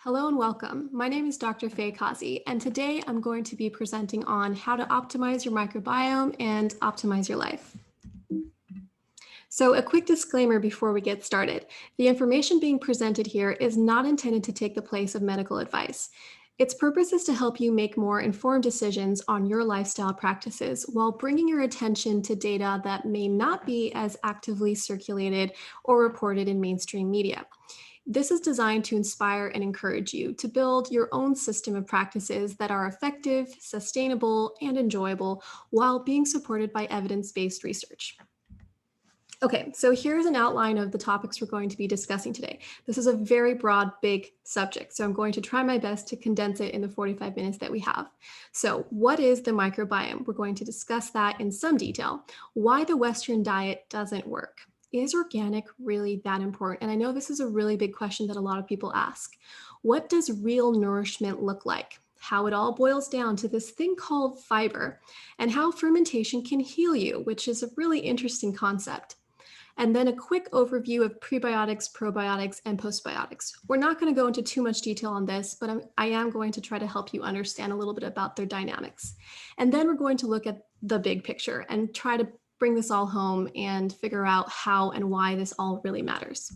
Hello and welcome. My name is Dr. Kazzi, and today I'm going to be presenting on how to optimize your microbiome and optimize your life. So a quick disclaimer before we get started. The information being presented here is not intended to take the place of medical advice. Its purpose is to help you make more informed decisions on your lifestyle practices while bringing your attention to data that may not be as actively circulated or reported in mainstream media. This is designed to inspire and encourage you to build your own system of practices that are effective, sustainable, and enjoyable while being supported by evidence-based research. Okay, so here's an outline of the topics we're going to be discussing today. This is a very broad, big subject, so I'm going to try my best to condense it in the 45 minutes that we have. So what is the microbiome? We're going to discuss that in some detail. Why the Western diet doesn't work. Is organic really that important? And I know this is a really big question that a lot of people ask. What does real nourishment look like? How it all boils down to this thing called fiber, and how fermentation can heal you, which is a really interesting concept. And then a quick overview of prebiotics, probiotics, and postbiotics. We're not going to go into too much detail on this, but I am going to try to help you understand a little bit about their dynamics. And then we're going to look at the big picture and try to bring this all home and figure out how and why this all really matters.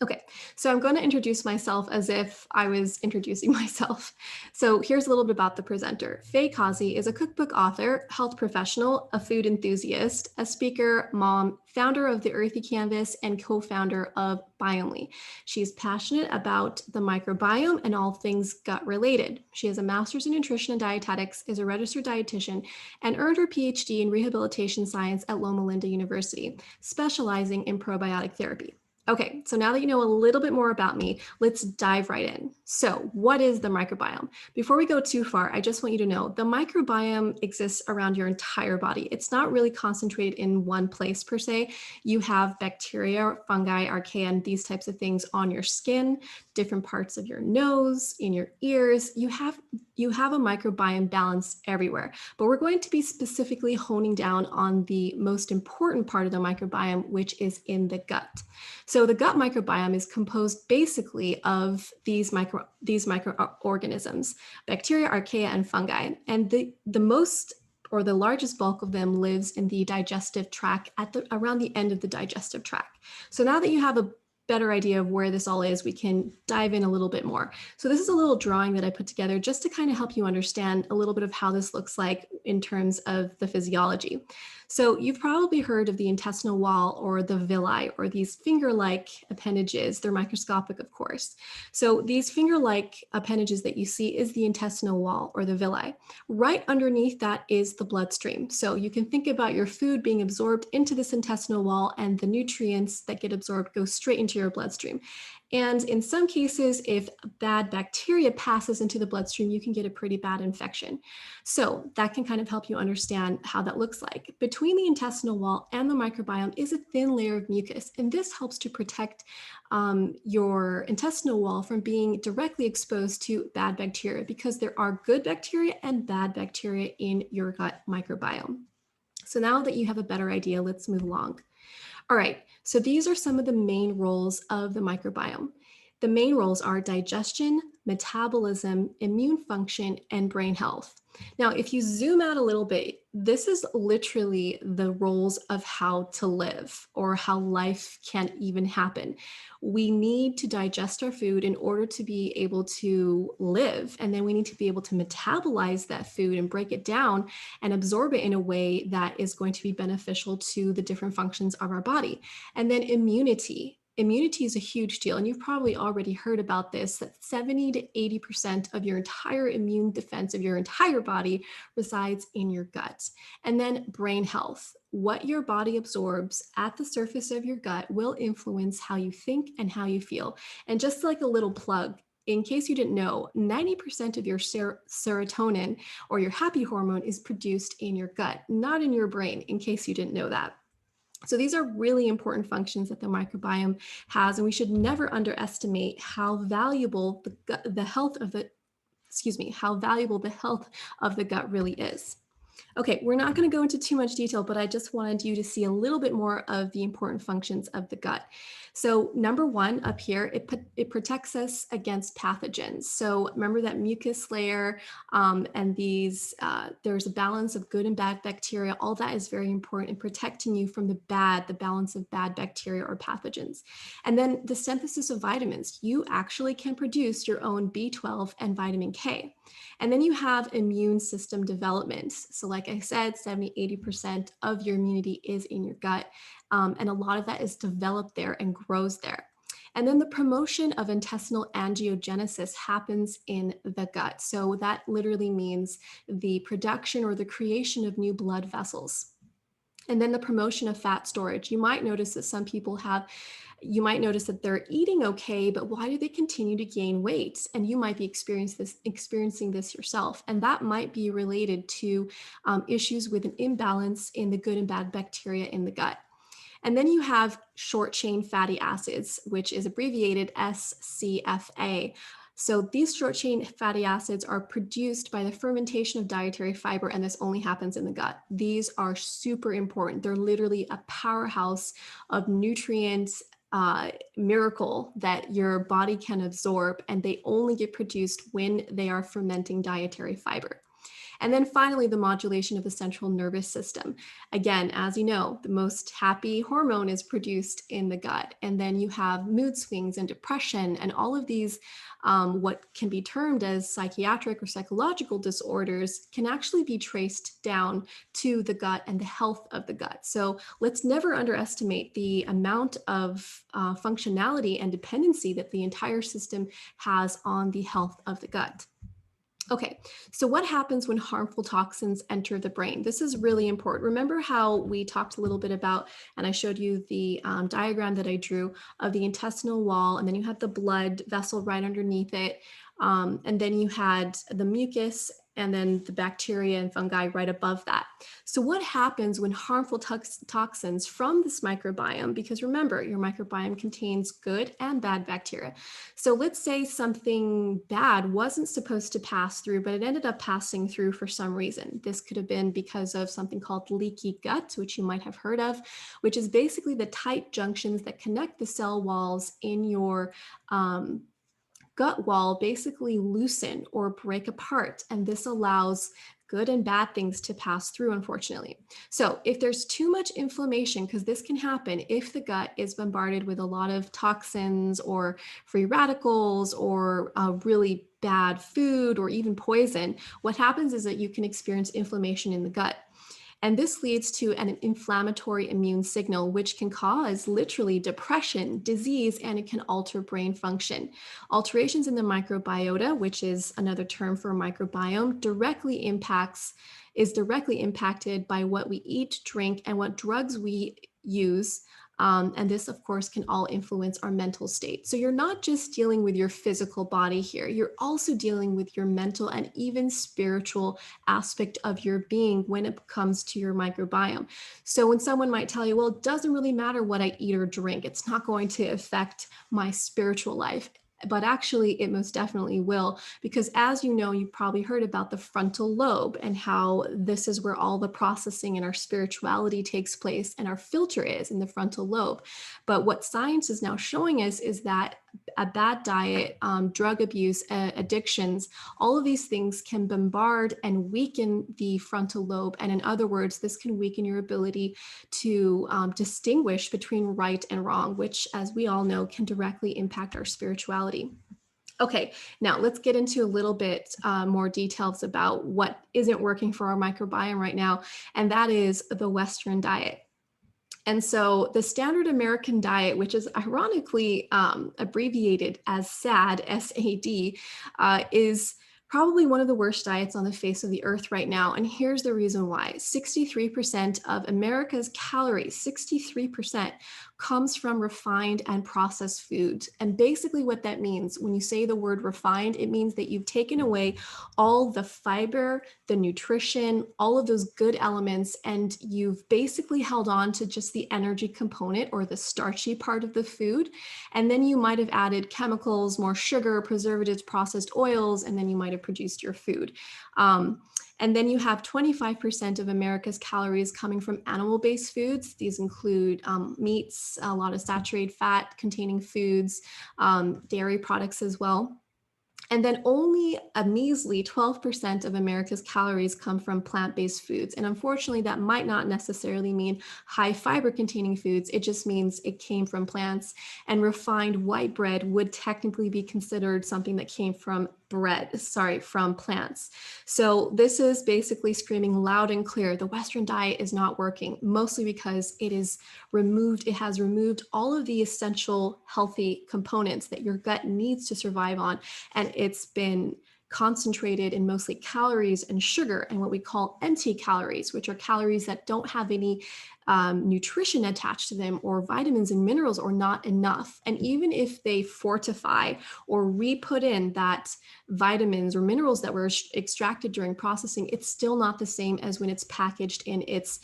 Okay, so I'm going to introduce myself as if I was introducing myself. So here's a little bit about the presenter. Kazzi is a cookbook author, health professional, a food enthusiast, a speaker, mom, founder of the Earthy Canvas, and co-founder of Biome. She's passionate about the microbiome and all things gut related. She has a master's in nutrition and dietetics, is a registered dietitian, and earned her PhD in rehabilitation science at Loma Linda University, specializing in probiotic therapy. Okay, so now that you know a little bit more about me, let's dive right in. So what is the microbiome? Before we go too far, I just want you to know the microbiome exists around your entire body. It's not really concentrated in one place per se. You have bacteria, fungi, archaea, and these types of things on your skin, different parts of your nose, in your ears. You have a microbiome balance everywhere, but we're going to be specifically honing down on the most important part of the microbiome, which is in the gut. So the gut microbiome is composed basically of these microorganisms, bacteria, archaea, and fungi. And the most or the largest bulk of them lives in the digestive tract around the end of the digestive tract. So now that you have a better idea of where this all is, we can dive in a little bit more. So this is a little drawing that I put together just to kind of help you understand a little bit of how this looks like in terms of the physiology. So you've probably heard of the intestinal wall or the villi or these finger-like appendages. They're microscopic, of course. So these finger-like appendages that you see is the intestinal wall or the villi. Right underneath that is the bloodstream. So you can think about your food being absorbed into this intestinal wall, and the nutrients that get absorbed go straight into your bloodstream. And in some cases, if bad bacteria passes into the bloodstream, you can get a pretty bad infection. So that can kind of help you understand how that looks like. Between the intestinal wall and the microbiome is a thin layer of mucus, and this helps to protect your intestinal wall from being directly exposed to bad bacteria, because there are good bacteria and bad bacteria in your gut microbiome. So now that you have a better idea, let's move along. All right, so these are some of the main roles of the microbiome. The main roles are digestion, metabolism, immune function, and brain health. Now, if you zoom out a little bit, this is literally the roles of how to live or how life can even happen. We need to digest our food in order to be able to live, and then we need to be able to metabolize that food and break it down and absorb it in a way that is going to be beneficial to the different functions of our body. And then immunity. Immunity is a huge deal, and you've probably already heard about this, that 70 to 80% of your entire immune defense of your entire body resides in your gut. And then brain health. What your body absorbs at the surface of your gut will influence how you think and how you feel. And just like a little plug, in case you didn't know, 90% of your serotonin or your happy hormone is produced in your gut, not in your brain, in case you didn't know that. So these are really important functions that the microbiome has, and we should never underestimate how valuable how valuable the health of the gut really is. Okay, we're not going to go into too much detail, but I just wanted you to see a little bit more of the important functions of the gut. So number one up here, it protects us against pathogens. So remember that mucus layer and there's a balance of good and bad bacteria. All that is very important in protecting you from the balance of bad bacteria or pathogens. And then the synthesis of vitamins. You actually can produce your own B12 and vitamin K. And then you have immune system development. So like I said, 70-80% of your immunity is in your gut. And a lot of that is developed there and grows there. And then the promotion of intestinal angiogenesis happens in the gut. So that literally means the production or the creation of new blood vessels. And then the promotion of fat storage. You might notice that they're eating okay, but why do they continue to gain weight? And you might be experiencing this yourself. And that might be related to issues with an imbalance in the good and bad bacteria in the gut. And then you have short chain fatty acids, which is abbreviated SCFA. So these short chain fatty acids are produced by the fermentation of dietary fiber, and this only happens in the gut. These are super important. They're literally a powerhouse of nutrients miracle that your body can absorb, and they only get produced when they are fermenting dietary fiber. And then finally, the modulation of the central nervous system. Again, as you know, the most happy hormone is produced in the gut. And then you have mood swings and depression and all of these, what can be termed as psychiatric or psychological disorders can actually be traced down to the gut and the health of the gut. So let's never underestimate the amount of functionality and dependency that the entire system has on the health of the gut. Okay, so what happens when harmful toxins enter the brain? This is really important. Remember how we talked a little bit about, and I showed you the diagram that I drew of the intestinal wall, and then you had the blood vessel right underneath it, and then you had the mucus, and then the bacteria and fungi right above that. So what happens when harmful toxins from this microbiome, because remember, your microbiome contains good and bad bacteria. So let's say something bad wasn't supposed to pass through, but it ended up passing through for some reason. This could have been because of something called leaky gut, which you might have heard of, which is basically the tight junctions that connect the cell walls in your gut wall basically loosen or break apart, and this allows good and bad things to pass through, unfortunately. So if there's too much inflammation, because this can happen if the gut is bombarded with a lot of toxins or free radicals or really bad food or even poison, what happens is that you can experience inflammation in the gut. And this leads to an inflammatory immune signal, which can cause literally depression, disease, and it can alter brain function. Alterations in the microbiota, which is another term for a microbiome, is directly impacted by what we eat, drink, and what drugs we use. And this, of course, can all influence our mental state. So you're not just dealing with your physical body here, you're also dealing with your mental and even spiritual aspect of your being when it comes to your microbiome. So when someone might tell you, well, it doesn't really matter what I eat or drink, it's not going to affect my spiritual life. But actually, it most definitely will, because as you know, you've probably heard about the frontal lobe and how this is where all the processing and our spirituality takes place, and our filter is in the frontal lobe. But what science is now showing us is that a bad diet, drug abuse, addictions, all of these things can bombard and weaken the frontal lobe. And in other words, this can weaken your ability to distinguish between right and wrong, which, as we all know, can directly impact our spirituality. Okay, now let's get into a little bit more details about what isn't working for our microbiome right now, and that is the Western diet. And so the standard American diet, which is ironically abbreviated as SAD, S-A-D, is probably one of the worst diets on the face of the earth right now. And here's the reason why. 63% of America's calories, 63%, comes from refined and processed foods. And basically what that means, when you say the word refined, it means that you've taken away all the fiber, the nutrition, all of those good elements, and you've basically held on to just the energy component or the starchy part of the food. And then you might have added chemicals, more sugar, preservatives, processed oils, and then you might have produced your food. And then you have 25% of America's calories coming from animal-based foods. These include meats, a lot of saturated fat containing foods, dairy products as well. And then only a measly 12% of America's calories come from plant-based foods. And unfortunately, that might not necessarily mean high fiber containing foods. It just means it came from plants. And refined white bread would technically be considered something that came from from plants. So this is basically screaming loud and clear, the Western diet is not working, mostly because it has removed all of the essential healthy components that your gut needs to survive on. And it's been concentrated in mostly calories and sugar and what we call empty calories, which are calories that don't have any nutrition attached to them or vitamins and minerals or not enough. And even if they fortify or re-put in that vitamins or minerals that were extracted during processing, it's still not the same as when it's packaged in its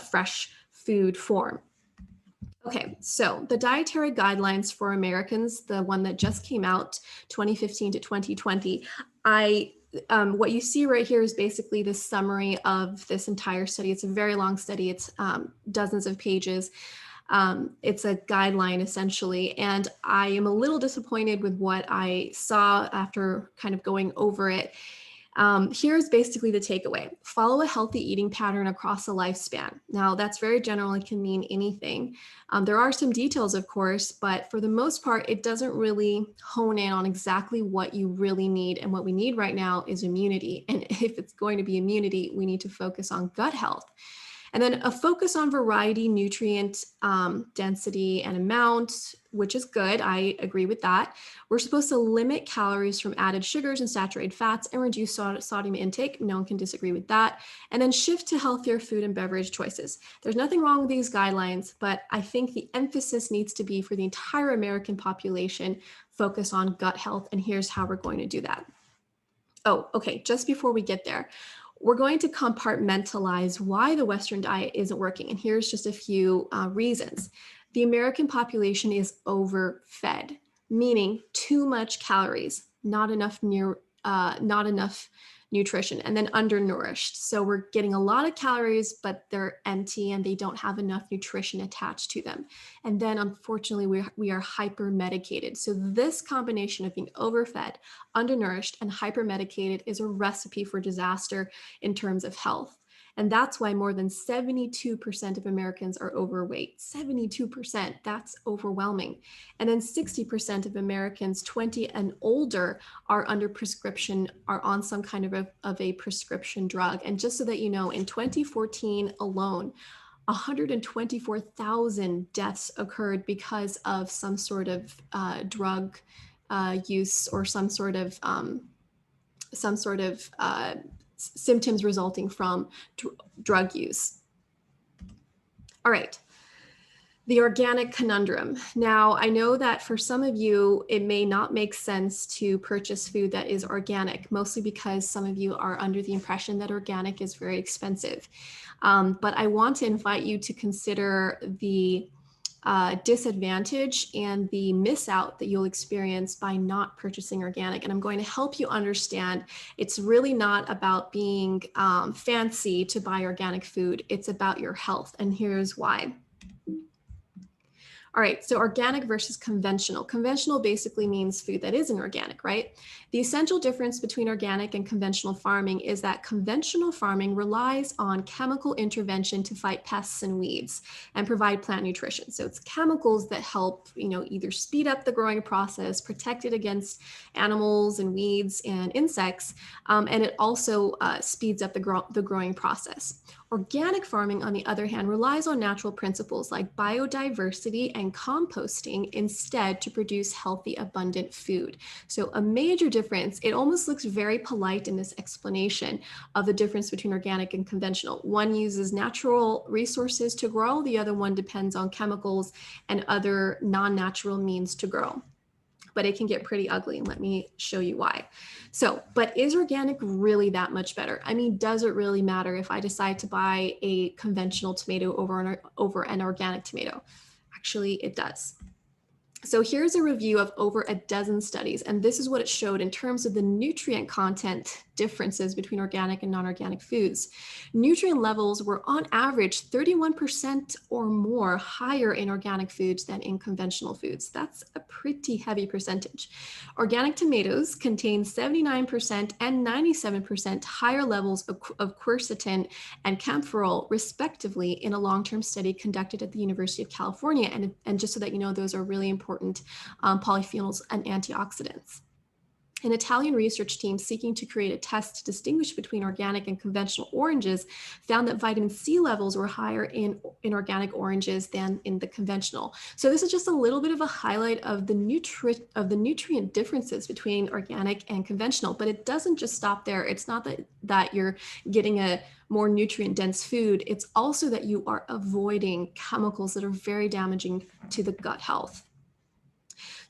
fresh food form. Okay, so the dietary guidelines for Americans, the one that just came out 2015 to 2020, what you see right here is basically the summary of this entire study. It's a very long study. It's dozens of pages. It's a guideline essentially, and I am a little disappointed with what I saw after kind of going over it. Here's basically the takeaway. Follow a healthy eating pattern across a lifespan. Now, that's very general. It can mean anything. There are some details, of course, but for the most part, it doesn't really hone in on exactly what you really need. And what we need right now is immunity. And if it's going to be immunity, we need to focus on gut health. And then a focus on variety, nutrient density, and amount, which is good. I agree with that. We're supposed to limit calories from added sugars and saturated fats and reduce sodium intake. No one can disagree with that. And then shift to healthier food and beverage choices. There's nothing wrong with these guidelines, but I think the emphasis needs to be for the entire American population, focus on gut health. And here's how we're going to do that. Oh, okay. Just before we get there, we're going to compartmentalize why the Western diet isn't working. And here's just a few reasons. The American population is overfed, meaning too much calories, not enough nutrition, and then undernourished. So we're getting a lot of calories, but they're empty and they don't have enough nutrition attached to them. And then unfortunately, we are hyper-medicated. So this combination of being overfed, undernourished, and hyper-medicated is a recipe for disaster in terms of health. And that's why more than 72% of Americans are overweight. 72%, that's overwhelming. And then 60% of Americans 20 and older are under prescription, are on some kind of a prescription drug. And just so that you know, in 2014 alone, 124,000 deaths occurred because of some sort of drug use or some sort of symptoms resulting from drug use. All right, the organic conundrum. Now, I know that for some of you, it may not make sense to purchase food that is organic, mostly because some of you are under the impression that organic is very expensive. But I want to invite you to consider the disadvantage and the miss out that you'll experience by not purchasing organic. And I'm going to help you understand it's really not about being fancy to buy organic food. It's about your health. And here's why. All right, so organic versus conventional. Conventional basically means food that isn't organic, right? The essential difference between organic and conventional farming is that conventional farming relies on chemical intervention to fight pests and weeds and provide plant nutrition. So it's chemicals that help, either speed up the growing process, protect it against animals and weeds and insects, and it also speeds up the growing process. Organic farming, on the other hand, relies on natural principles like biodiversity and composting instead to produce healthy, abundant food. So a major difference, it almost looks very polite in this explanation of the difference between organic and conventional. One uses natural resources to grow, the other one depends on chemicals and other non-natural means to grow. But it can get pretty ugly, and let me show you why. So, but is organic really that much better? I mean, does it really matter if I decide to buy a conventional tomato over an organic tomato? Actually, it does. So here's a review of over a dozen studies, and this is what it showed in terms of the nutrient content differences between organic and non-organic foods. Nutrient levels were on average 31% or more higher in organic foods than in conventional foods. That's a pretty heavy percentage. Organic tomatoes contain 79% and 97% higher levels of quercetin and camphorol, respectively, in a long-term study conducted at the University of California. And just so that you know, those are really important polyphenols and antioxidants. An Italian research team seeking to create a test to distinguish between organic and conventional oranges found that vitamin C levels were higher in organic oranges than in the conventional. So this is just a little bit of a highlight of the nutrient differences between organic and conventional, but it doesn't just stop there. It's not that you're getting a more nutrient dense food. It's also that you are avoiding chemicals that are very damaging to the gut health.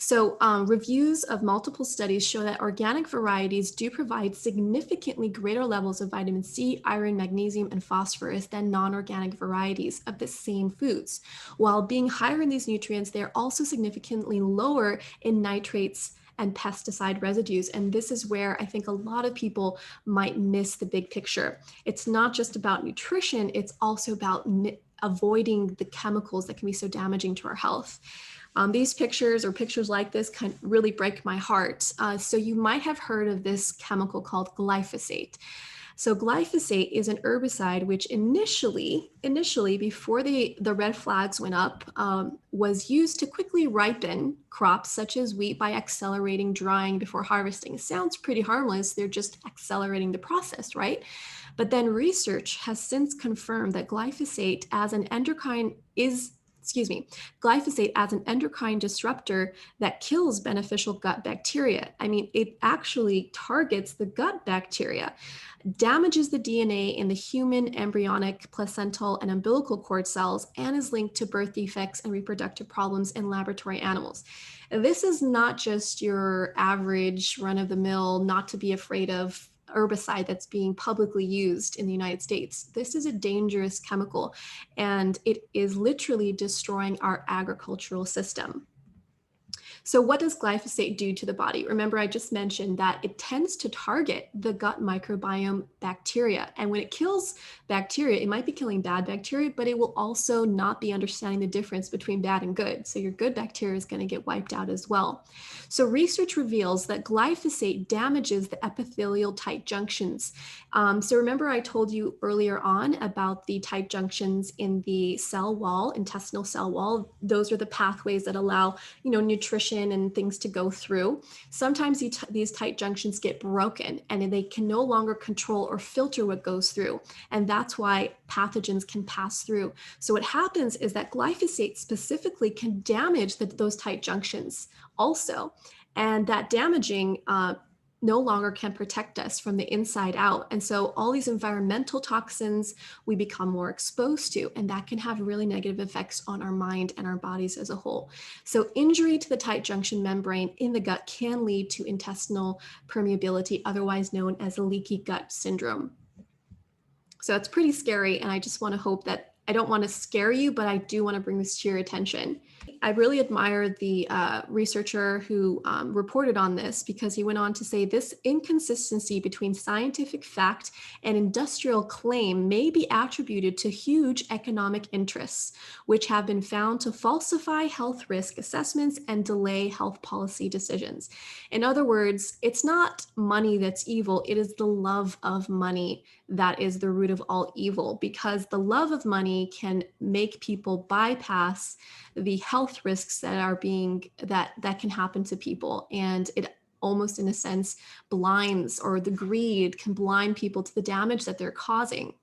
So reviews of multiple studies show that organic varieties do provide significantly greater levels of vitamin C, iron, magnesium, and phosphorus than non-organic varieties of the same foods. While being higher in these nutrients, they're also significantly lower in nitrates and pesticide residues. And this is where I think a lot of people might miss the big picture. It's not just about nutrition, it's also about avoiding the chemicals that can be so damaging to our health. These pictures or pictures like this can really break my heart. So you might have heard of this chemical called glyphosate. So glyphosate is an herbicide which initially before the red flags went up, was used to quickly ripen crops such as wheat by accelerating drying before harvesting. It sounds pretty harmless. They're just accelerating the process, right? But then research has since confirmed that glyphosate as an endocrine disruptor that kills beneficial gut bacteria. I mean, it actually targets the gut bacteria, damages the DNA in the human embryonic, placental, and umbilical cord cells, and is linked to birth defects and reproductive problems in laboratory animals. This is not just your average run-of-the-mill, not to be afraid of herbicide that's being publicly used in the United States. This is a dangerous chemical, and it is literally destroying our agricultural system. So what does glyphosate do to the body? Remember, I just mentioned that it tends to target the gut microbiome bacteria. And when it kills bacteria, it might be killing bad bacteria, but it will also not be understanding the difference between bad and good. So your good bacteria is going to get wiped out as well. So research reveals that glyphosate damages the epithelial tight junctions. So remember I told you earlier on about the tight junctions in the cell wall, intestinal cell wall. Those are the pathways that allow, nutrition and things to go through. Sometimes these tight junctions get broken and they can no longer control or filter what goes through. And that's why pathogens can pass through. So what happens is that glyphosate specifically can damage those tight junctions also. And that damaging no longer can protect us from the inside out. And so all these environmental toxins we become more exposed to, and that can have really negative effects on our mind and our bodies as a whole. So injury to the tight junction membrane in the gut can lead to intestinal permeability, otherwise known as leaky gut syndrome. So it's pretty scary, and I just want to hope that I don't want to scare you, but I do want to bring this to your attention. I really admire the researcher who reported on this, because he went on to say this inconsistency between scientific fact and industrial claim may be attributed to huge economic interests, which have been found to falsify health risk assessments and delay health policy decisions. In other words, it's not money that's evil, it is the love of money that is the root of all evil, because the love of money can make people bypass the health risks that can happen to people. And it almost, in a sense, blinds, or the greed can blind people to the damage that they're causing.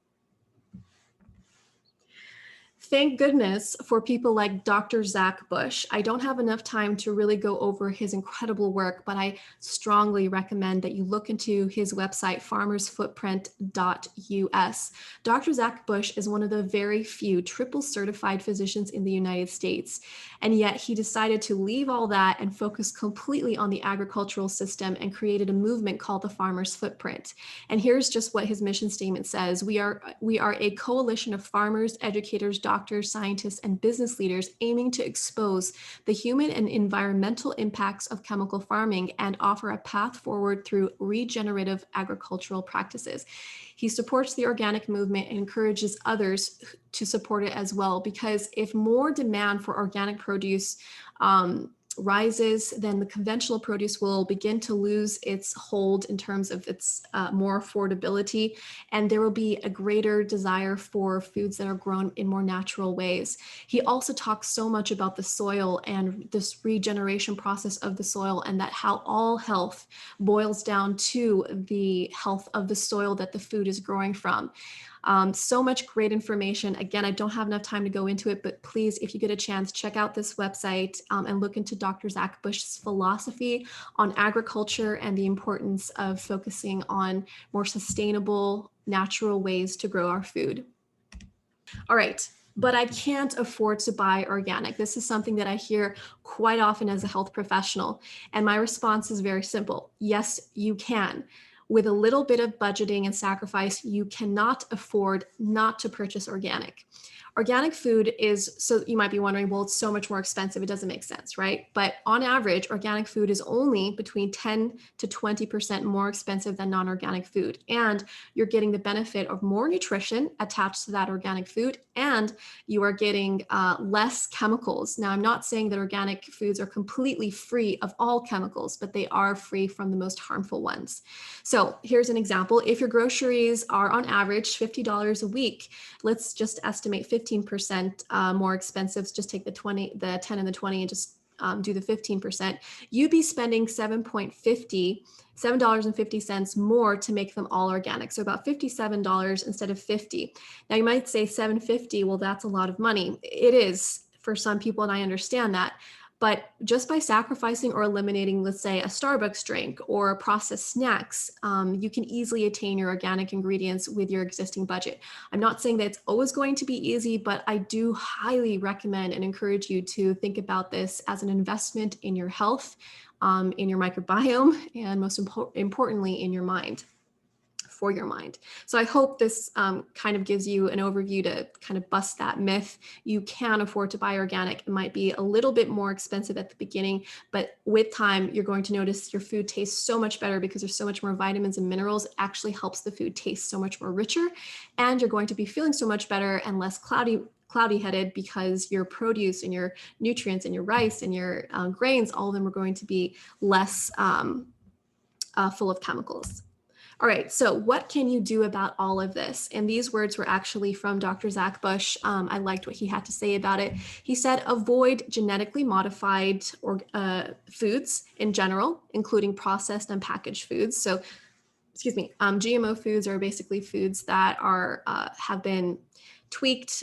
Thank goodness for people like Dr. Zach Bush. I don't have enough time to really go over his incredible work, but I strongly recommend that you look into his website, farmersfootprint.us. Dr. Zach Bush is one of the very few triple certified physicians in the United States, and yet he decided to leave all that and focus completely on the agricultural system and created a movement called the Farmer's Footprint. And here's just what his mission statement says. We are a coalition of farmers, educators, doctors, scientists, and business leaders aiming to expose the human and environmental impacts of chemical farming and offer a path forward through regenerative agricultural practices. He supports the organic movement and encourages others to support it as well, because if more demand for organic produce rises, then the conventional produce will begin to lose its hold in terms of its more affordability, and there will be a greater desire for foods that are grown in more natural ways. He also talks so much about the soil and this regeneration process of the soil, and that how all health boils down to the health of the soil that the food is growing from. So much great information. Again, I don't have enough time to go into it, but please, if you get a chance, check out this website and look into Dr. Zach Bush's philosophy on agriculture and the importance of focusing on more sustainable, natural ways to grow our food. All right. But I can't afford to buy organic. This is something that I hear quite often as a health professional. And my response is very simple. Yes, you can. With a little bit of budgeting and sacrifice, you cannot afford not to purchase organic. Organic food is, so you might be wondering, well, it's so much more expensive. It doesn't make sense, right? But on average, organic food is only between 10 to 20% more expensive than non-organic food. And you're getting the benefit of more nutrition attached to that organic food, and you are getting less chemicals. Now, I'm not saying that organic foods are completely free of all chemicals, but they are free from the most harmful ones. So here's an example. If your groceries are on average $50 a week, let's just estimate 15% more expensive. Just take the 10 and the 20 and just do the 15%. You'd be spending $7.50 more to make them all organic. So about $57 instead of $50. Now you might say $7.50, well, that's a lot of money. It is for some people, and I understand that. But just by sacrificing or eliminating, let's say, a Starbucks drink or processed snacks, you can easily attain your organic ingredients with your existing budget. I'm not saying that it's always going to be easy, but I do highly recommend and encourage you to think about this as an investment in your health, in your microbiome, and most importantly, in your mind. For your mind. So I hope this kind of gives you an overview to kind of bust that myth. You can afford to buy organic. It might be a little bit more expensive at the beginning, but with time, you're going to notice your food tastes so much better because there's so much more vitamins and minerals. It actually helps the food taste so much more richer, and you're going to be feeling so much better and less cloudy headed because your produce and your nutrients and your rice and your grains, all of them are going to be less full of chemicals. All right, so what can you do about all of this? And these words were actually from Dr. Zach Bush. I liked what he had to say about it. He said, avoid genetically modified foods in general, including processed and packaged foods. So, GMO foods are basically foods that are have been tweaked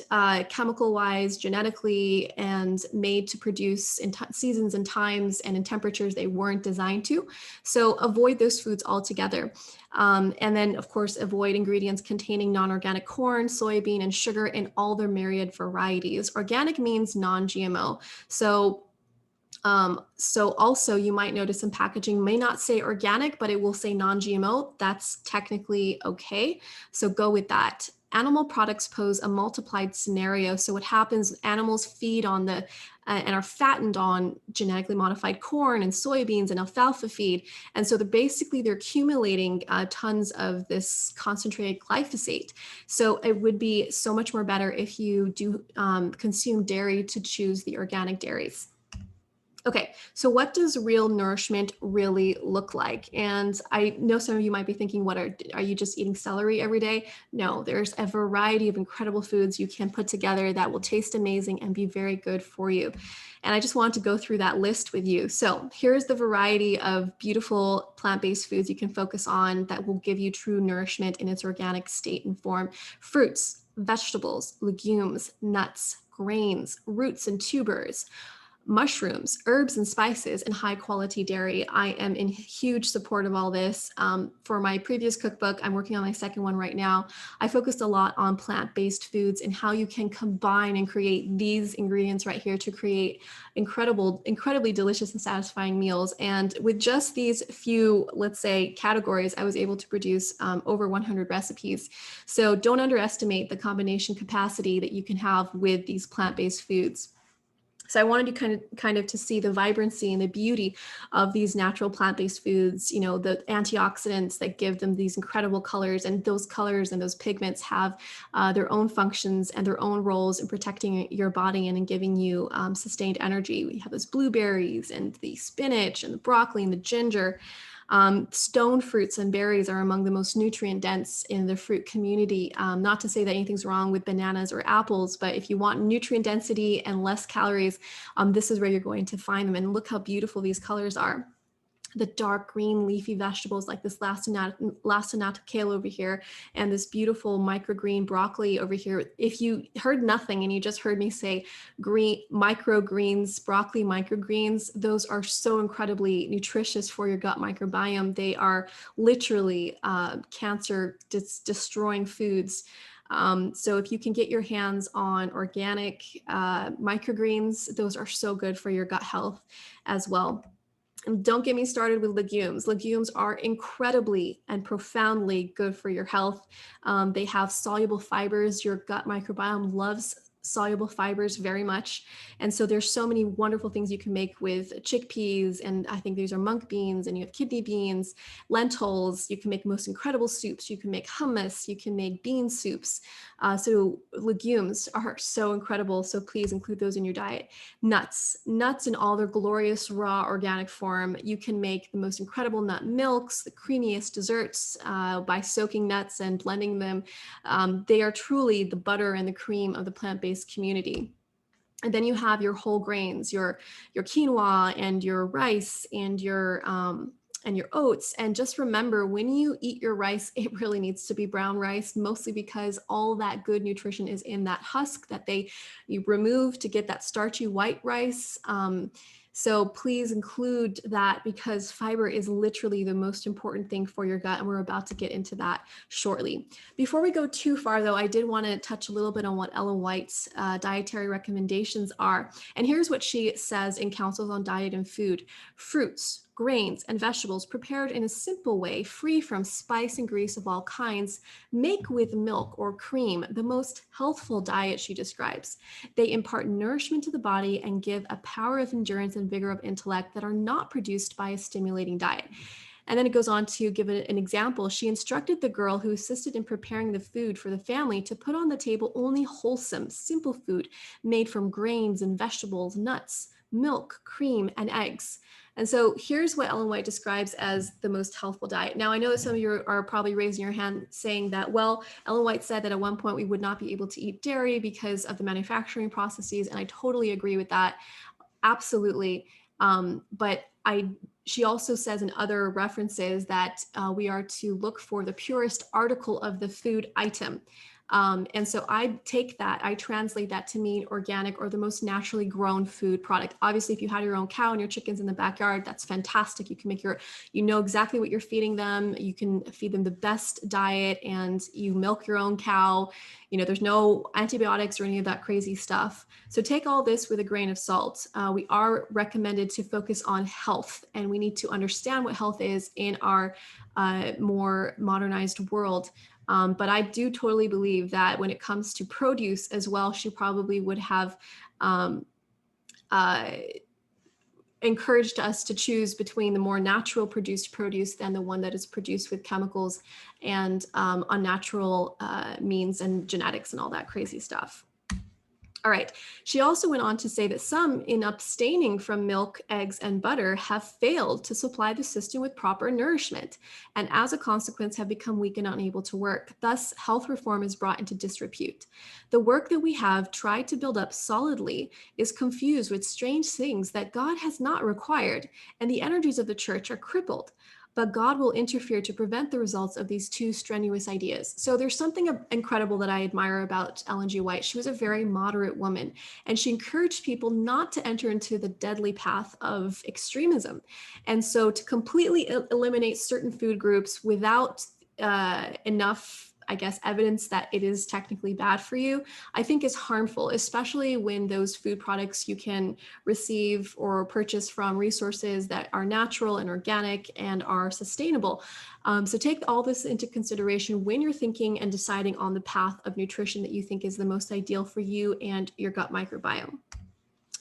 chemical-wise, genetically, and made to produce in seasons and times and in temperatures they weren't designed to. So avoid those foods altogether. And then, of course, avoid ingredients containing non-organic corn, soybean, and sugar in all their myriad varieties. Organic means non-GMO. So also you might notice some packaging may not say organic, but it will say non-GMO. That's technically okay. So go with that. Animal products pose a multiplied scenario. So what happens, animals feed on the and are fattened on genetically modified corn and soybeans and alfalfa feed. And so they're accumulating tons of this concentrated glyphosate. So it would be so much more better if you do consume dairy to choose the organic dairies. Okay, so what does real nourishment really look like? And I know some of you might be thinking, what are you just eating celery every day? No, there's a variety of incredible foods you can put together that will taste amazing and be very good for you. And I just want to go through that list with you. So here's the variety of beautiful plant-based foods you can focus on that will give you true nourishment in its organic state and form. Fruits, vegetables, legumes, nuts, grains, roots and tubers, mushrooms, herbs and spices, and high quality dairy. I am in huge support of all this. For my previous cookbook, I'm working on my second one right now. I focused a lot on plant-based foods and how you can combine and create these ingredients right here to create incredibly delicious and satisfying meals. And with just these few, let's say, categories, I was able to produce over 100 recipes. So don't underestimate the combination capacity that you can have with these plant-based foods. So I wanted you kind of to see the vibrancy and the beauty of these natural plant-based foods, you know, the antioxidants that give them these incredible colors, and those colors and those pigments have their own functions and their own roles in protecting your body and in giving you sustained energy. We have those blueberries and the spinach and the broccoli and the ginger. Stone fruits and berries are among the most nutrient dense in the fruit community. Not to say that anything's wrong with bananas or apples, but if you want nutrient density and less calories, this is where you're going to find them. And look how beautiful these colors are. The dark green leafy vegetables like this lacinato kale over here and this beautiful microgreen broccoli over here. If you heard nothing and you just heard me say green microgreens, broccoli microgreens, those are so incredibly nutritious for your gut microbiome. They are literally cancer destroying foods. So if you can get your hands on organic microgreens, those are so good for your gut health as well. And don't get me started with legumes. Legumes are incredibly and profoundly good for your health. They have soluble fibers. Your gut microbiome loves soluble fibers very much. And so there's so many wonderful things you can make with chickpeas. And I think these are monk beans, and you have kidney beans, lentils. You can make most incredible soups. You can make hummus. You can make bean soups. So legumes are so incredible. So please include those in your diet. Nuts in all their glorious raw organic form. You can make the most incredible nut milks, the creamiest desserts by soaking nuts and blending them. They are truly the butter and the cream of the plant-based community. And then you have your whole grains, your quinoa and your rice and your oats. And just remember, when you eat your rice, it really needs to be brown rice, mostly because all that good nutrition is in that husk that you remove to get that starchy white rice. So please include that, because fiber is literally the most important thing for your gut. And we're about to get into that shortly. Before we go too far, though, I did want to touch a little bit on what Ellen White's dietary recommendations are. And here's what she says in Counsels on Diet and Food. Fruits, grains, and vegetables prepared in a simple way, free from spice and grease of all kinds, make with milk or cream the most healthful diet, she describes. They impart nourishment to the body and give a power of endurance and vigor of intellect that are not produced by a stimulating diet. And then it goes on to give an example. She instructed the girl who assisted in preparing the food for the family to put on the table only wholesome, simple food made from grains and vegetables, nuts, milk, cream, and eggs. And so here's what Ellen White describes as the most healthful diet. Now, I know that some of you are probably raising your hand saying that, well, Ellen White said that at one point we would not be able to eat dairy because of the manufacturing processes. And I totally agree with that. Absolutely. But she also says in other references that we are to look for the purest article of the food item. And so I take that, I translate that to mean organic or the most naturally grown food product. Obviously, if you had your own cow and your chickens in the backyard, that's fantastic. You can make you know exactly what you're feeding them. You can feed them the best diet, and you milk your own cow. You know, there's no antibiotics or any of that crazy stuff. So take all this with a grain of salt. We are recommended to focus on health, and we need to understand what health is in our more modernized world. But I do totally believe that when it comes to produce as well, she probably would have encouraged us to choose between the more natural produced produce than the one that is produced with chemicals and unnatural means and genetics and all that crazy stuff. All right. She also went on to say that some, in abstaining from milk, eggs, and butter, have failed to supply the system with proper nourishment, and as a consequence have become weak and unable to work. Thus, health reform is brought into disrepute. The work that we have tried to build up solidly is confused with strange things that God has not required, and the energies of the church are crippled. but God will interfere to prevent the results of these two strenuous ideas. So there's something incredible that I admire about Ellen G. White. She was a very moderate woman, and she encouraged people not to enter into the deadly path of extremism. And so to completely eliminate certain food groups without enough, I guess, evidence that it is technically bad for you, I think is harmful, especially when those food products you can receive or purchase from resources that are natural and organic and are sustainable. So take all this into consideration when you're thinking and deciding on the path of nutrition that you think is the most ideal for you and your gut microbiome.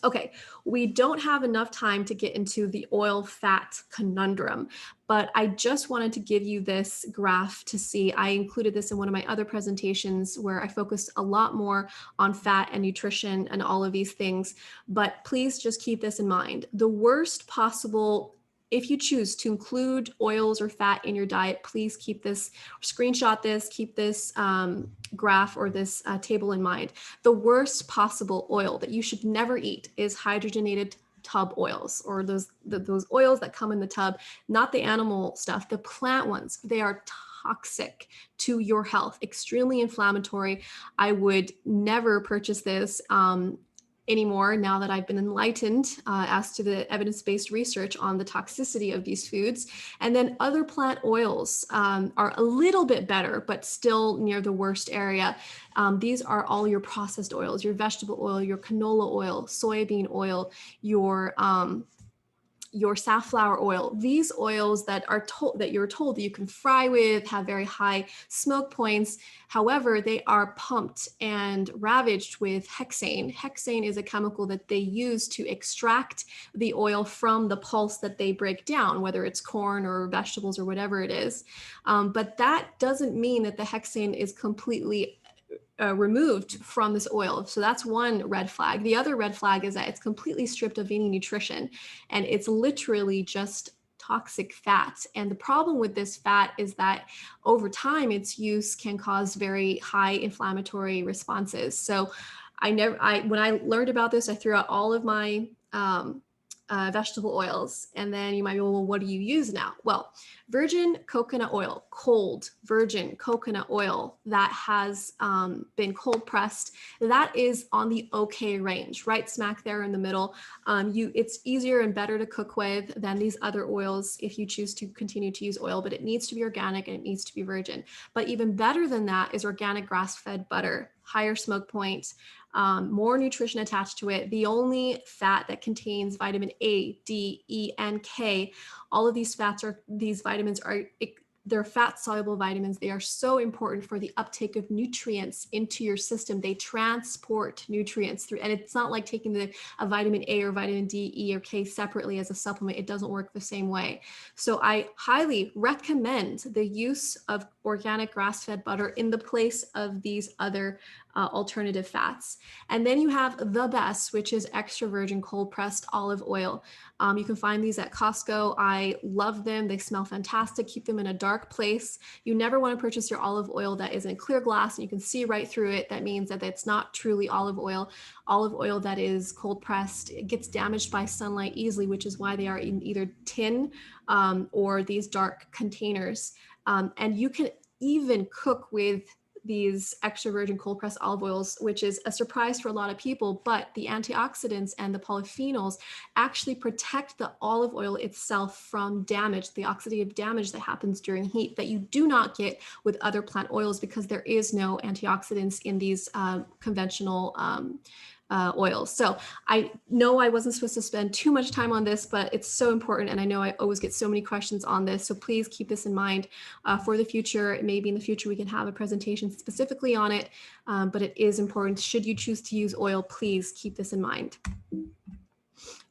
Okay, we don't have enough time to get into the oil fat conundrum, but I just wanted to give you this graph to see. I included this in one of my other presentations where I focused a lot more on fat and nutrition and all of these things, but please just keep this in mind. The worst possible, if you choose to include oils or fat in your diet, please keep this, screenshot this, keep this graph or this table in mind. The worst possible oil that you should never eat is hydrogenated tub oils, or those oils that come in the tub, not the animal stuff, the plant ones. They are toxic to your health, extremely inflammatory. I would never purchase this anymore now that I've been enlightened as to the evidence-based research on the toxicity of these foods. And then other plant oils are a little bit better, but still near the worst area. These are all your processed oils, your vegetable oil, your canola oil, soybean oil, your safflower oil. These oils that you're told that you can fry with, have very high smoke points. However, they are pumped and ravaged with hexane. Hexane is a chemical that they use to extract the oil from the pulse that they break down, whether it's corn or vegetables or whatever it is. But that doesn't mean that the hexane is completely removed from this oil. So that's one red flag. The other red flag is that it's completely stripped of any nutrition, and it's literally just toxic fat. And the problem with this fat is that over time, its use can cause very high inflammatory responses. So when I learned about this, I threw out all of my vegetable oils. And then you might be, well, what do you use now? Well, virgin coconut oil, cold virgin coconut oil that has been cold pressed, that is on the okay range, right smack there in the middle. It's easier and better to cook with than these other oils if you choose to continue to use oil, but it needs to be organic and it needs to be virgin. But even better than that is organic grass-fed butter, higher smoke point, more nutrition attached to it. The only fat that contains vitamin A, D, E, and K, all of these vitamins are, they're fat soluble vitamins. They are so important for the uptake of nutrients into your system. They transport nutrients through, and it's not like taking a vitamin A or vitamin D, E, or K separately as a supplement. It doesn't work the same way. So I highly recommend the use of organic grass-fed butter in the place of these other alternative fats. And then you have the best, which is extra virgin cold pressed olive oil. You can find these at Costco. I love them. They smell fantastic. Keep them in a dark place. You never want to purchase your olive oil that is in clear glass and you can see right through it. That means that it's not truly olive oil. Olive oil that is cold pressed, it gets damaged by sunlight easily, which is why they are in either tin or these dark containers. And you can even cook with these extra virgin cold pressed olive oils, which is a surprise for a lot of people, but the antioxidants and the polyphenols actually protect the olive oil itself from damage, the oxidative damage that happens during heat that you do not get with other plant oils because there is no antioxidants in these conventional oils. So I know I wasn't supposed to spend too much time on this, but it's so important. And I know I always get so many questions on this. So please keep this in mind for the future. Maybe in the future we can have a presentation specifically on it, but it is important. Should you choose to use oil, please keep this in mind.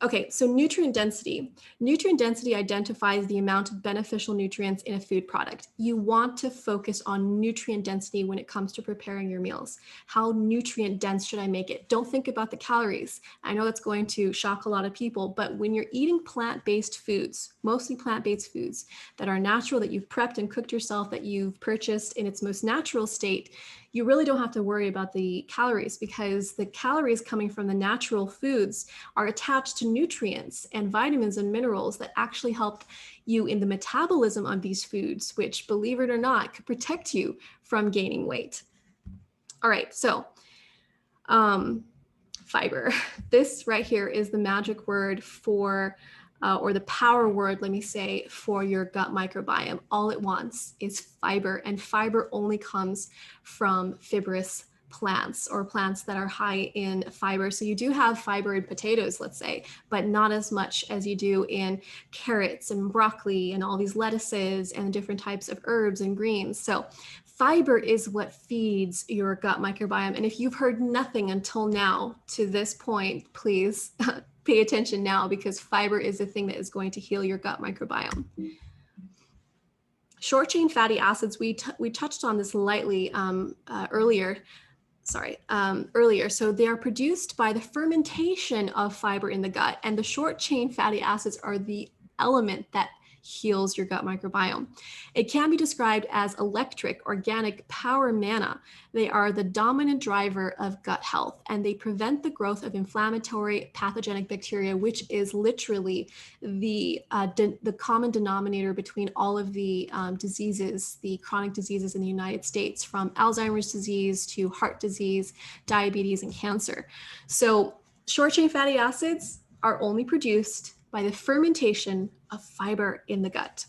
Okay, so nutrient density. Nutrient density identifies the amount of beneficial nutrients in a food product. You want to focus on nutrient density when it comes to preparing your meals. How nutrient dense should I make it? Don't think about the calories. I know that's going to shock a lot of people, but when you're eating plant-based foods, mostly plant-based foods that are natural, that you've prepped and cooked yourself, that you've purchased in its most natural state, you really don't have to worry about the calories because the calories coming from the natural foods are attached to nutrients and vitamins and minerals that actually help you in the metabolism of these foods, which, believe it or not, could protect you from gaining weight. All right, so fiber. This right here is the magic word for, or the power word, let me say, for your gut microbiome. All it wants is fiber, and fiber only comes from fibrous plants or plants that are high in fiber. So you do have fiber in potatoes, let's say, but not as much as you do in carrots and broccoli and all these lettuces and different types of herbs and greens. So fiber is what feeds your gut microbiome. And if you've heard nothing until now to this point, please pay attention now, because fiber is the thing that is going to heal your gut microbiome. Short chain fatty acids, we touched on this lightly earlier. So they are produced by the fermentation of fiber in the gut, and the short chain fatty acids are the element that heals your gut microbiome. It can be described as electric, organic power mana. They are the dominant driver of gut health, and they prevent the growth of inflammatory pathogenic bacteria, which is literally the common denominator between all of the diseases, the chronic diseases in the United States, from Alzheimer's disease to heart disease, diabetes, and cancer. So short chain fatty acids are only produced by the fermentation of fiber in the gut.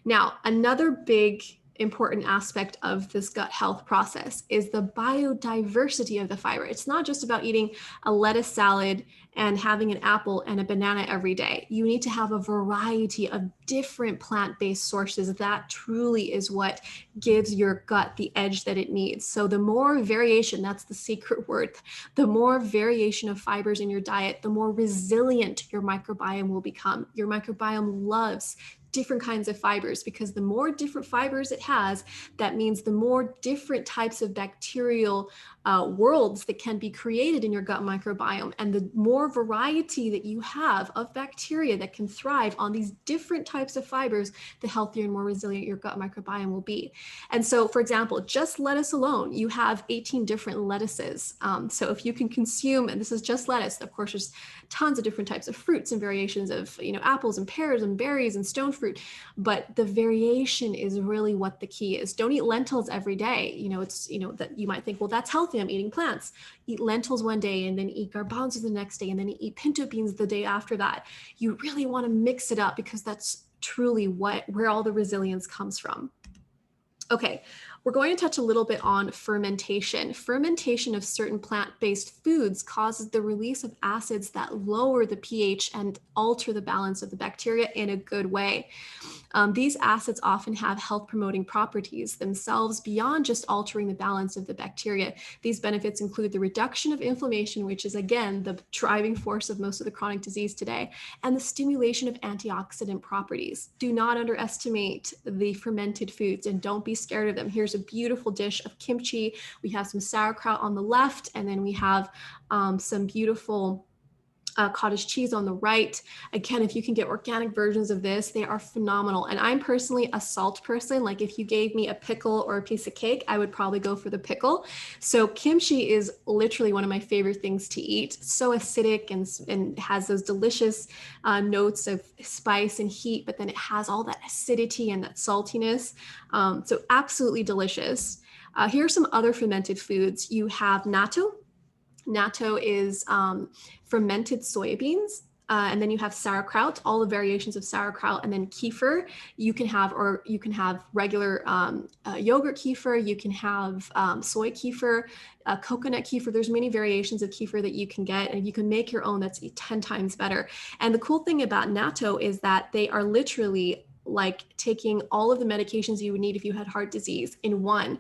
Now, another big important aspect of this gut health process is the biodiversity of the fiber. It's not just about eating a lettuce salad and having an apple and a banana every day. You need to have a variety of different plant-based sources. That truly is what gives your gut the edge that it needs. So the more variation, that's the secret word, the more variation of fibers in your diet, the more resilient your microbiome will become. Your microbiome loves different kinds of fibers, because the more different fibers it has, that means the more different types of bacterial worlds that can be created in your gut microbiome. And the more variety that you have of bacteria that can thrive on these different types of fibers, the healthier and more resilient your gut microbiome will be. And so, for example, just lettuce alone, you have 18 different lettuces. So if you can consume, and this is just lettuce, of course, there's tons of different types of fruits and variations of, apples and pears and berries and stone fruit, but the variation is really what the key is. Don't eat lentils every day. That you might think, well, that's healthy, I'm eating plants. Eat lentils one day and then eat garbanzos the next day and then eat pinto beans the day after that. You really want to mix it up, because that's truly where all the resilience comes from. Okay, we're going to touch a little bit on fermentation. Fermentation of certain plant-based foods causes the release of acids that lower the pH and alter the balance of the bacteria in a good way. These acids often have health-promoting properties themselves beyond just altering the balance of the bacteria. These benefits include the reduction of inflammation, which is, again, the driving force of most of the chronic disease today, and the stimulation of antioxidant properties. Do not underestimate the fermented foods, and don't be scared of them. Here's a beautiful dish of kimchi. We have some sauerkraut on the left, and then we have some beautiful cottage cheese on the right. Again, if you can get organic versions of this, they are phenomenal. And I'm personally a salt person. Like, if you gave me a pickle or a piece of cake, I would probably go for the pickle. So kimchi is literally one of my favorite things to eat. So acidic and has those delicious notes of spice and heat, but then it has all that acidity and that saltiness. So absolutely delicious. Here are some other fermented foods. You have natto. Natto is fermented soybeans. And then you have sauerkraut, all the variations of sauerkraut, and then kefir. You can have regular yogurt kefir. You can have soy kefir, coconut kefir. There's many variations of kefir that you can get, and you can make your own. That's 10 times better. And the cool thing about natto is that they are literally like taking all of the medications you would need if you had heart disease in one.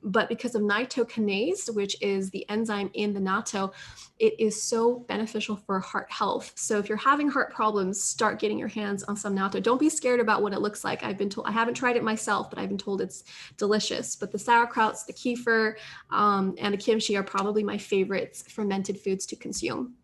But because of nitokinase, which is the enzyme in the natto, it is so beneficial for heart health. So if you're having heart problems, start getting your hands on some natto. Don't be scared about what it looks like. I've been told, I haven't tried it myself, but I've been told it's delicious. But the sauerkrauts, the kefir, and the kimchi are probably my favorites fermented foods to consume.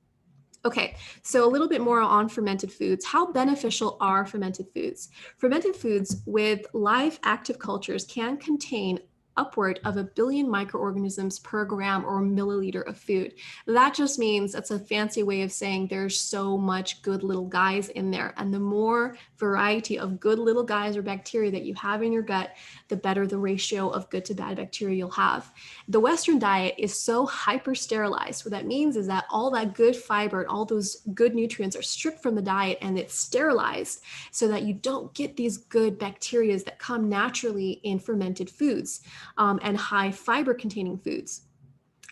Okay, so a little bit more on fermented foods. How beneficial are fermented foods? Fermented foods with live active cultures can contain upward of 1 billion microorganisms per gram or milliliter of food. That just means that's a fancy way of saying there's so much good little guys in there. And the more variety of good little guys or bacteria that you have in your gut, the better the ratio of good to bad bacteria you'll have. The Western diet is so hyper sterilized. What that means is that all that good fiber and all those good nutrients are stripped from the diet and it's sterilized so that you don't get these good bacteria that come naturally in fermented foods and high fiber containing foods.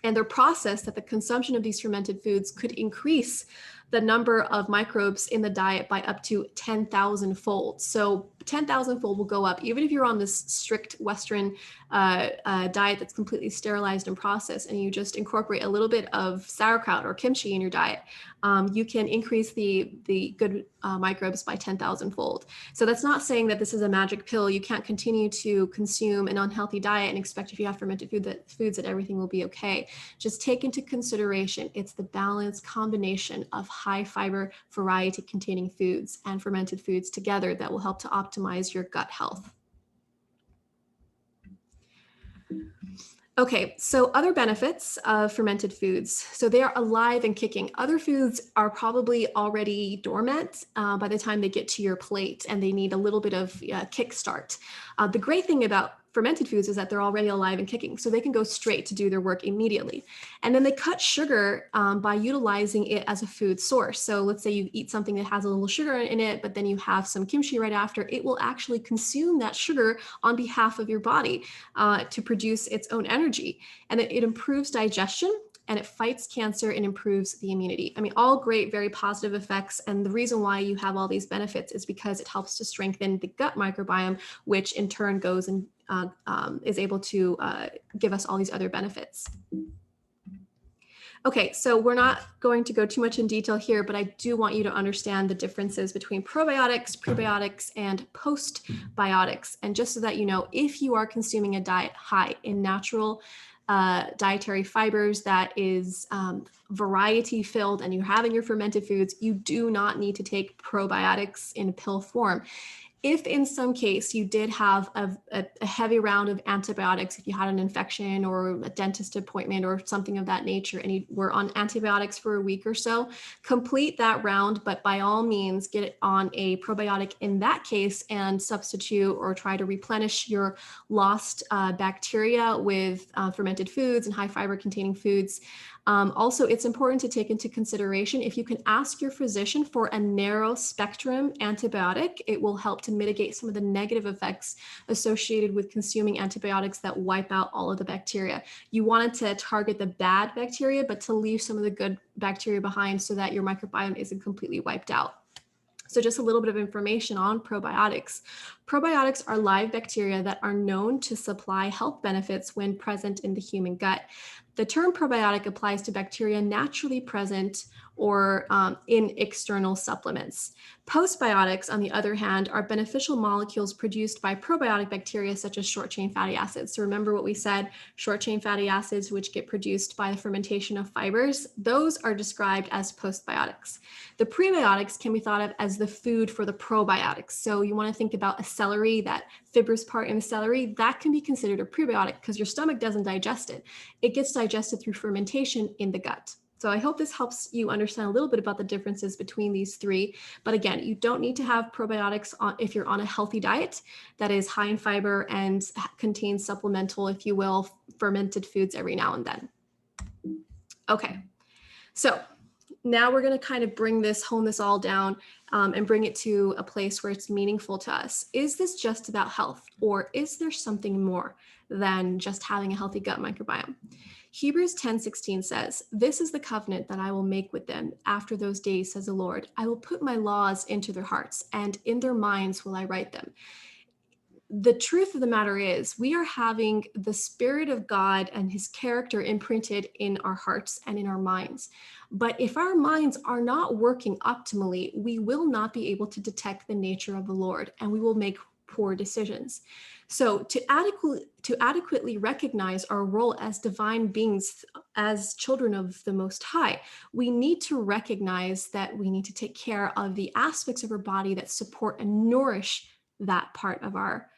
And they're processed that the consumption of these fermented foods could increase the number of microbes in the diet by up to 10,000 fold. So 10,000 fold will go up, even if you're on this strict Western diet that's completely sterilized and processed, and you just incorporate a little bit of sauerkraut or kimchi in your diet, you can increase the good microbes by 10,000 fold. So that's not saying that this is a magic pill. You can't continue to consume an unhealthy diet and expect if you have fermented foods that everything will be okay. Just take into consideration, it's the balanced combination of high fiber variety containing foods and fermented foods together that will help to optimize your gut health. Okay, so other benefits of fermented foods. So they are alive and kicking. Other foods are probably already dormant by the time they get to your plate and they need a little bit of kickstart. The great thing about fermented foods is that they're already alive and kicking, so they can go straight to do their work immediately. And then they cut sugar by utilizing it as a food source. So let's say you eat something that has a little sugar in it, but then you have some kimchi right after, it will actually consume that sugar on behalf of your body to produce its own energy. And it improves digestion, and it fights cancer and improves the immunity. I mean, all great, very positive effects. And the reason why you have all these benefits is because it helps to strengthen the gut microbiome, which in turn goes and is able to give us all these other benefits. Okay, so we're not going to go too much in detail here, but I do want you to understand the differences between probiotics, prebiotics, and postbiotics. And just so that you know, if you are consuming a diet high in natural dietary fibers that is variety filled and you're having your fermented foods, you do not need to take probiotics in pill form. If in some case you did have a heavy round of antibiotics, if you had an infection or a dentist appointment or something of that nature, and you were on antibiotics for a week or so, complete that round, but by all means get it on a probiotic in that case and substitute or try to replenish your lost bacteria with fermented foods and high fiber containing foods. Also, it's important to take into consideration if you can ask your physician for a narrow spectrum antibiotic, it will help to mitigate some of the negative effects associated with consuming antibiotics that wipe out all of the bacteria. You want to target the bad bacteria, but to leave some of the good bacteria behind so that your microbiome isn't completely wiped out. So just a little bit of information on probiotics. Probiotics are live bacteria that are known to supply health benefits when present in the human gut. The term probiotic applies to bacteria naturally present or in external supplements. Postbiotics, on the other hand, are beneficial molecules produced by probiotic bacteria such as short-chain fatty acids. So remember what we said, short-chain fatty acids, which get produced by the fermentation of fibers, those are described as postbiotics. The prebiotics can be thought of as the food for the probiotics. So you want to think about a celery, that fibrous part in the celery, that can be considered a prebiotic because your stomach doesn't digest it. It gets digested through fermentation in the gut. So I hope this helps you understand a little bit about the differences between these three. But again, you don't need to have probiotics if you're on a healthy diet that is high in fiber and contains supplemental, if you will, fermented foods every now and then. Okay, so now we're going to kind of hone this all down and bring it to a place where it's meaningful to us. Is this just about health, or is there something more than just having a healthy gut microbiome? Hebrews 10:16 says, "This is the covenant that I will make with them after those days, says the Lord. I will put my laws into their hearts, and in their minds will I write them." The truth of the matter is, we are having the Spirit of God and His character imprinted in our hearts and in our minds. But if our minds are not working optimally, we will not be able to detect the nature of the Lord, and we will make poor decisions. So to adequately recognize our role as divine beings, as children of the Most High, we need to recognize that we need to take care of the aspects of our body that support and nourish that part of our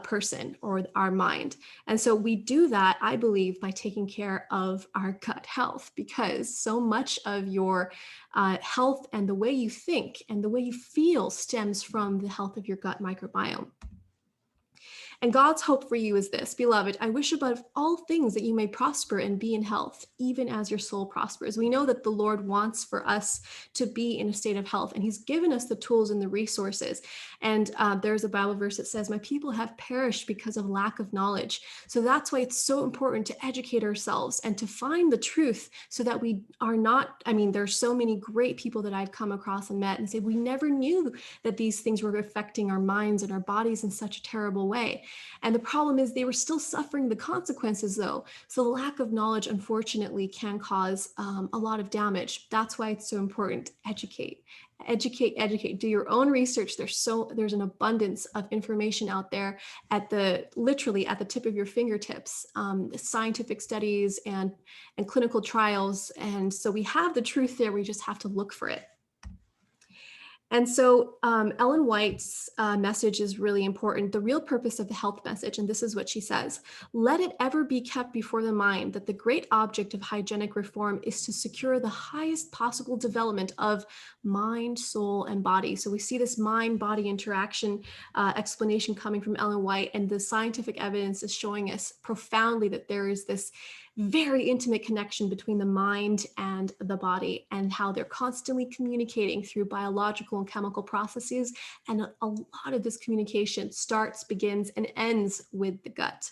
person or our mind. And so we do that, I believe, by taking care of our gut health, because so much of your health and the way you think and the way you feel stems from the health of your gut microbiome. And God's hope for you is this: beloved, I wish above all things that you may prosper and be in health, even as your soul prospers. We know that the Lord wants for us to be in a state of health, and He's given us the tools and the resources. And there's a Bible verse that says, my people have perished because of lack of knowledge. So that's why it's so important to educate ourselves and to find the truth, so that we are not, there's so many great people that I've come across and met and say, we never knew that these things were affecting our minds and our bodies in such a terrible way. And the problem is they were still suffering the consequences, though. So the lack of knowledge, unfortunately, can cause a lot of damage. That's why it's so important. Educate. Do your own research. There's an abundance of information out there literally at the tip of your fingertips, scientific studies and clinical trials. And so we have the truth there. We just have to look for it. And so Ellen White's message is really important. The real purpose of the health message, and this is what she says: let it ever be kept before the mind that the great object of hygienic reform is to secure the highest possible development of mind, soul, and body. So we see this mind-body interaction explanation coming from Ellen White, and the scientific evidence is showing us profoundly that there is this very intimate connection between the mind and the body, and how they're constantly communicating through biological and chemical processes. And a lot of this communication starts, begins, and ends with the gut.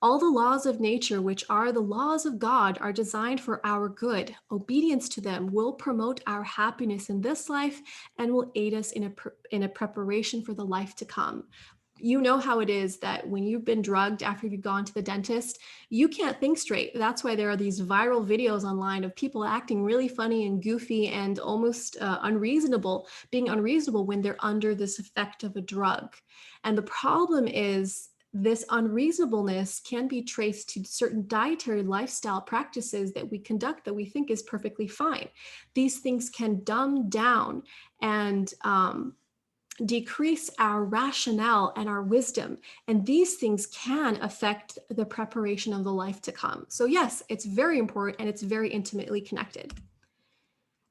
All the laws of nature, which are the laws of God, are designed for our good. Obedience to them will promote our happiness in this life and will aid us in a preparation for the life to come. You know how it is that when you've been drugged after you've gone to the dentist, you can't think straight. That's why there are these viral videos online of people acting really funny and goofy and almost being unreasonable when they're under this effect of a drug. And the problem is, this unreasonableness can be traced to certain dietary lifestyle practices that we conduct that we think is perfectly fine. These things can dumb down and decrease our rationale and our wisdom. And these things can affect the preparation of the life to come. So yes, it's very important, and it's very intimately connected.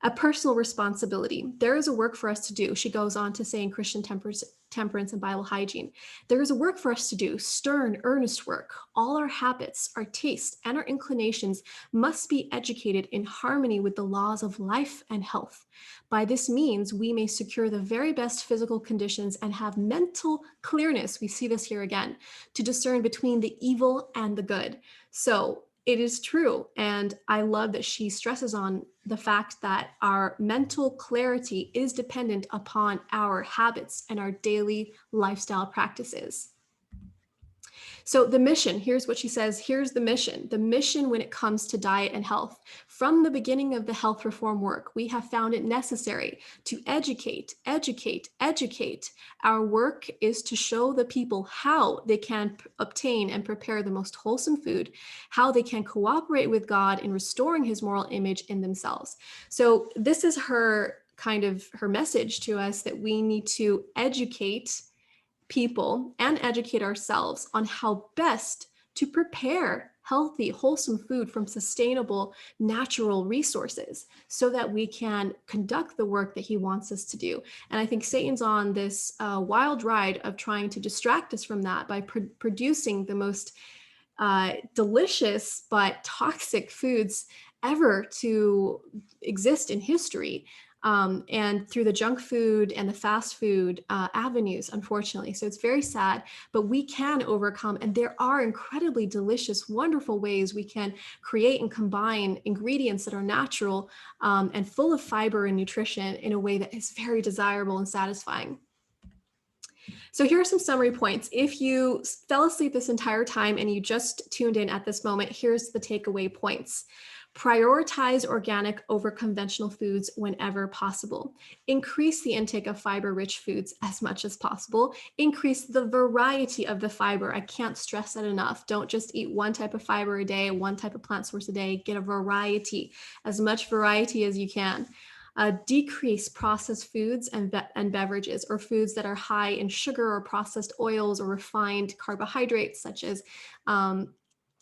A personal responsibility. There is a work for us to do. She goes on to say in Christian Temperance and Bible Hygiene, there is a work for us to do, stern, earnest work. All our habits, our tastes, and our inclinations must be educated in harmony with the laws of life and health. By this means, we may secure the very best physical conditions and have mental clearness, we see this here again, to discern between the evil and the good. So it is true. And I love that she stresses on the fact that our mental clarity is dependent upon our habits and our daily lifestyle practices. So the mission, here's what she says, here's the mission. The mission when it comes to diet and health. From the beginning of the health reform work, we have found it necessary to educate. Our work is to show the people how they can obtain and prepare the most wholesome food, how they can cooperate with God in restoring His moral image in themselves. So this is her message to us, that we need to educate people and educate ourselves on how best to prepare healthy, wholesome food from sustainable, natural resources, so that we can conduct the work that He wants us to do. And I think Satan's on this wild ride of trying to distract us from that by producing the most delicious but toxic foods ever to exist in history. And through the junk food and the fast food avenues, unfortunately. So it's very sad, but we can overcome. And there are incredibly delicious, wonderful ways we can create and combine ingredients that are natural and full of fiber and nutrition in a way that is very desirable and satisfying. So here are some summary points. If you fell asleep this entire time and you just tuned in at this moment, here's the takeaway points. Prioritize organic over conventional foods whenever possible. Increase the intake of fiber-rich foods as much as possible. Increase the variety of the fiber. I can't stress that enough. Don't just eat one type of fiber a day, one type of plant source a day. Get a variety, as much variety as you can. decrease processed foods and beverages, or foods that are high in sugar or processed oils or refined carbohydrates,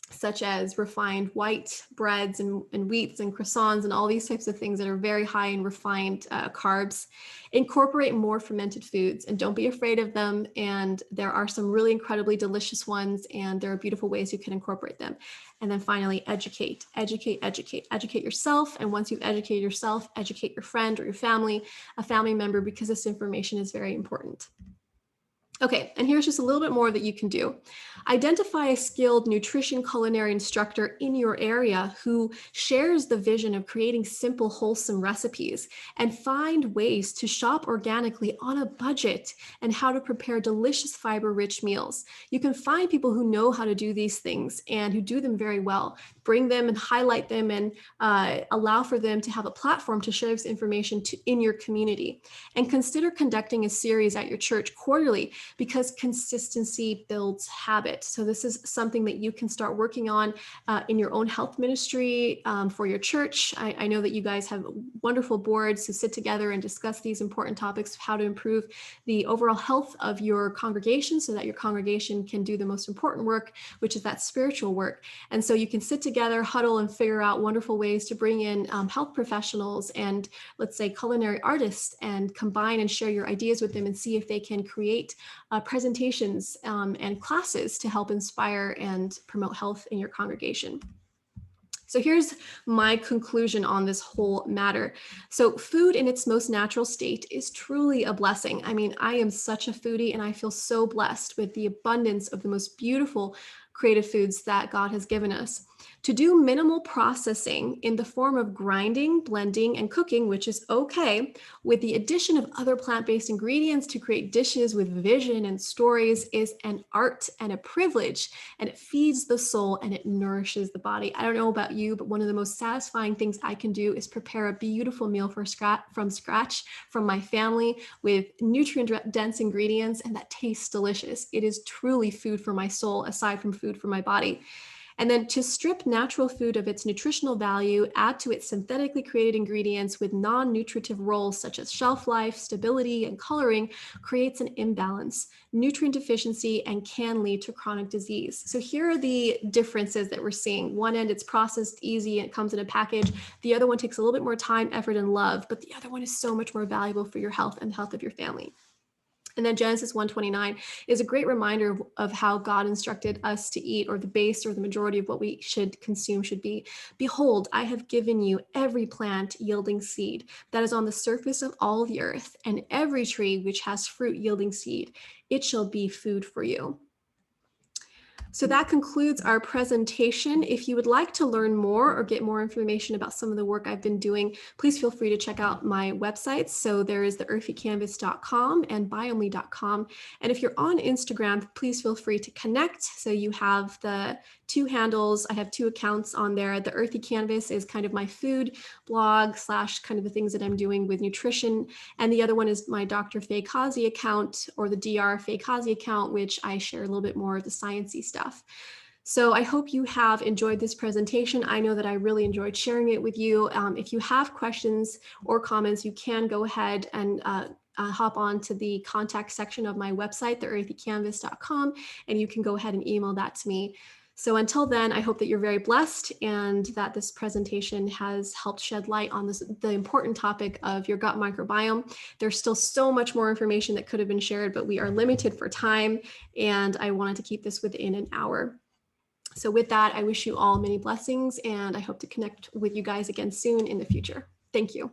such as refined white breads and wheats and croissants and all these types of things that are very high in refined carbs. Incorporate more fermented foods and don't be afraid of them. And there are some really incredibly delicious ones, and there are beautiful ways you can incorporate them. And then finally, educate yourself. And once you've educated yourself, educate your friend or your family, a family member, because this information is very important. Okay, and here's just a little bit more that you can do. Identify a skilled nutrition culinary instructor in your area who shares the vision of creating simple, wholesome recipes, and find ways to shop organically on a budget and how to prepare delicious fiber-rich meals. You can find people who know how to do these things and who do them very well. Bring them and highlight them and allow for them to have a platform to share this information in your community. And consider conducting a series at your church quarterly, because consistency builds habit. So this is something that you can start working on in your own health ministry for your church. I know that you guys have wonderful boards who sit together and discuss these important topics of how to improve the overall health of your congregation so that your congregation can do the most important work, which is that spiritual work. And so you can sit together, huddle, and figure out wonderful ways to bring in health professionals and, let's say, culinary artists, and combine and share your ideas with them and see if they can create presentations and classes to help inspire and promote health in your congregation. So here's my conclusion on this whole matter. So food in its most natural state is truly a blessing. I mean, I am such a foodie, and I feel so blessed with the abundance of the most beautiful creative foods that God has given us. To do minimal processing in the form of grinding, blending, and cooking, which is okay, with the addition of other plant-based ingredients to create dishes with vision and stories, is an art and a privilege, and it feeds the soul and it nourishes the body. I don't know about you, but one of the most satisfying things I can do is prepare a beautiful meal from scratch from my family with nutrient-dense ingredients, and that tastes delicious. It is truly food for my soul, aside from food for my body. And then to strip natural food of its nutritional value, add to it synthetically created ingredients with non-nutritive roles such as shelf life, stability, and coloring, creates an imbalance, nutrient deficiency, and can lead to chronic disease. So here are the differences that we're seeing. One end, it's processed, easy, and it comes in a package. The other one takes a little bit more time, effort, and love, but the other one is so much more valuable for your health and the health of your family. And then Genesis 1:29 is a great reminder of how God instructed us to eat, or the base or the majority of what we should consume should be. Behold, I have given you every plant yielding seed that is on the surface of all the earth, and every tree which has fruit yielding seed. It shall be food for you. So that concludes our presentation. If you would like to learn more or get more information about some of the work I've been doing, please feel free to check out my websites. So there is the earthycanvas.com and biome.com. And if you're on Instagram, please feel free to connect. So you have the two handles. I have two accounts on there. The Earthy Canvas is kind of my food blog / kind of the things that I'm doing with nutrition. And the other one is my Dr. Faye Kazzi account, or the Dr. Faye Kazzi account, which I share a little bit more of the sciencey stuff. So I hope you have enjoyed this presentation. I know that I really enjoyed sharing it with you. If you have questions or comments, you can go ahead and hop on to the contact section of my website, theearthycanvas.com, and you can go ahead and email that to me. So until then, I hope that you're very blessed and that this presentation has helped shed light on the important topic of your gut microbiome. There's still so much more information that could have been shared, but we are limited for time, and I wanted to keep this within an hour. So with that, I wish you all many blessings, and I hope to connect with you guys again soon in the future. Thank you.